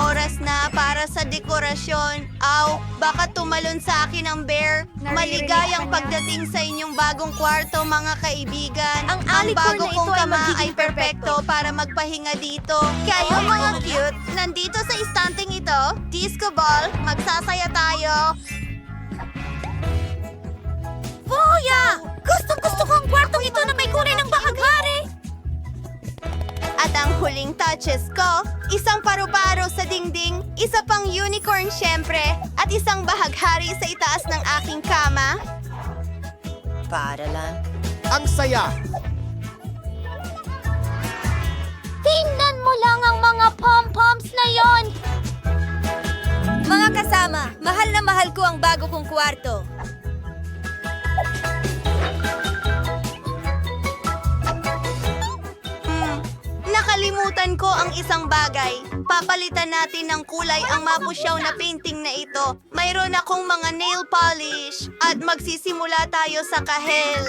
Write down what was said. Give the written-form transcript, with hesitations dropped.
Oras na para sa dekorasyon. Aw, baka tumalon sa akin ang bear. Maligayang pagdating sa inyong bagong kwarto, mga kaibigan. Ang Ang alikor bago na kong ito ay kama ay magiging perpekto para magpahinga dito. Kayo mga cute, nandito sa istanteng ito, disco ball, magsasaya tayo. Boya! Gustong-gusto ko ang kwartong ito na may kulay ng bahaghari! At ang huling touches ko, isang paru-paro sa dingding, isa pang unicorn syempre, at isang bahaghari sa itaas ng aking kama. Para lang. Ang saya! Tingnan mo lang ang mga pom-poms na yon! Mga kasama, mahal na mahal ko ang bago kong kwarto. Nakalimutan ko ang isang bagay. Papalitan natin ng kulay ang mapusyaw na painting na ito. Mayroon akong mga nail polish at magsisimula tayo sa kahel.